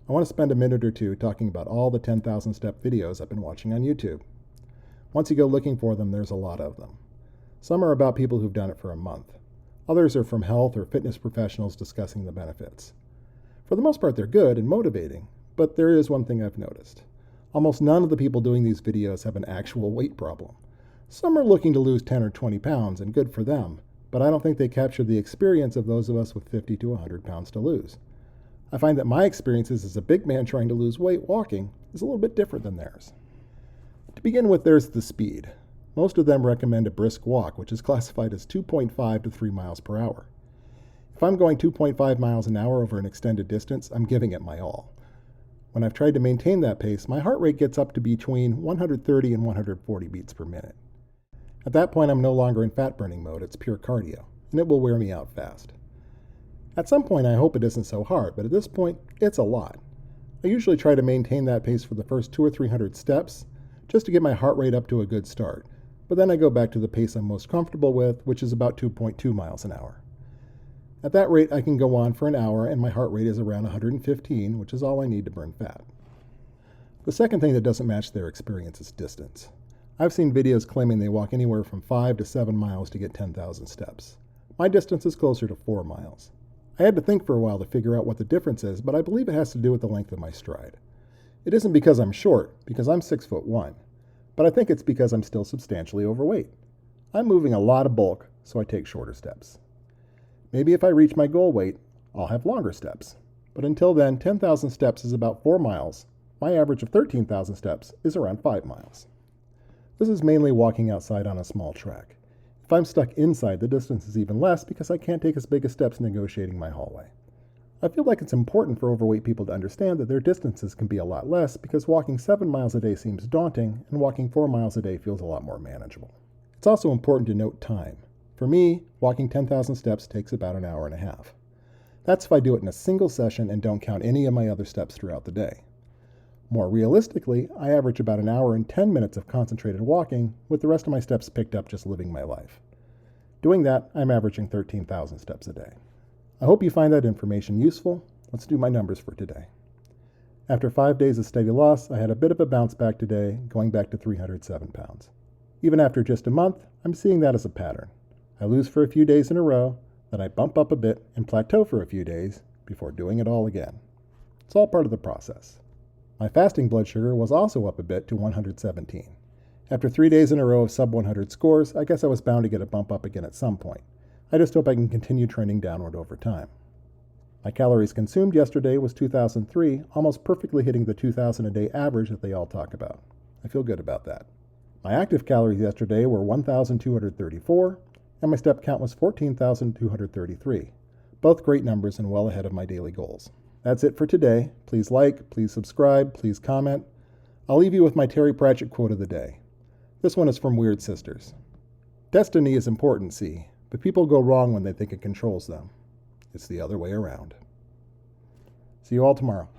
I want to spend a minute or two talking about all the 10,000 step videos I've been watching on YouTube. Once you go looking for them, there's a lot of them. Some are about people who've done it for a month. Others are from health or fitness professionals discussing the benefits. For the most part, they're good and motivating, but there is one thing I've noticed. Almost none of the people doing these videos have an actual weight problem. Some are looking to lose 10 or 20 pounds, and good for them, but I don't think they capture the experience of those of us with 50 to 100 pounds to lose. I find that my experiences as a big man trying to lose weight walking is a little bit different than theirs. To begin with, there's the speed. Most of them recommend a brisk walk, which is classified as 2.5 to 3 miles per hour. If I'm going 2.5 miles an hour over an extended distance, I'm giving it my all. When I've tried to maintain that pace, my heart rate gets up to between 130 and 140 beats per minute. At that point, I'm no longer in fat burning mode, it's pure cardio, and it will wear me out fast. At some point, I hope it isn't so hard, but at this point, it's a lot. I usually try to maintain that pace for the first 200 or 300 steps, just to get my heart rate up to a good start, but then I go back to the pace I'm most comfortable with, which is about 2.2 miles an hour. At that rate, I can go on for an hour, and my heart rate is around 115, which is all I need to burn fat. The second thing that doesn't match their experience is distance. I've seen videos claiming they walk anywhere from 5 to 7 miles to get 10,000 steps. My distance is closer to 4 miles. I had to think for a while to figure out what the difference is, but I believe it has to do with the length of my stride. It isn't because I'm short, because I'm 6'1", but I think it's because I'm still substantially overweight. I'm moving a lot of bulk, so I take shorter steps. Maybe if I reach my goal weight, I'll have longer steps. But until then, 10,000 steps is about 4 miles. My average of 13,000 steps is around 5 miles. This is mainly walking outside on a small track. If I'm stuck inside, the distance is even less because I can't take as big as steps negotiating my hallway. I feel like it's important for overweight people to understand that their distances can be a lot less because walking 7 miles a day seems daunting and walking 4 miles a day feels a lot more manageable. It's also important to note time. For me, walking 10,000 steps takes about an hour and a half. That's if I do it in a single session and don't count any of my other steps throughout the day. More realistically, I average about an hour and 10 minutes of concentrated walking, with the rest of my steps picked up just living my life. Doing that, I'm averaging 13,000 steps a day. I hope you find that information useful. Let's do my numbers for today. After 5 days of steady loss, I had a bit of a bounce back today, going back to 307 pounds. Even after just a month, I'm seeing that as a pattern. I lose for a few days in a row, then I bump up a bit and plateau for a few days before doing it all again. It's all part of the process. My fasting blood sugar was also up a bit to 117. After 3 days in a row of sub 100 scores, I guess I was bound to get a bump up again at some point. I just hope I can continue trending downward over time. My calories consumed yesterday was 2,003, almost perfectly hitting the 2,000 a day average that they all talk about. I feel good about that. My active calories yesterday were 1,234, and my step count was 14,233. Both great numbers and well ahead of my daily goals. That's it for today. Please like, please subscribe, please comment. I'll leave you with my Terry Pratchett quote of the day. This one is from Weird Sisters. Destiny is important, see, but people go wrong when they think it controls them. It's the other way around. See you all tomorrow.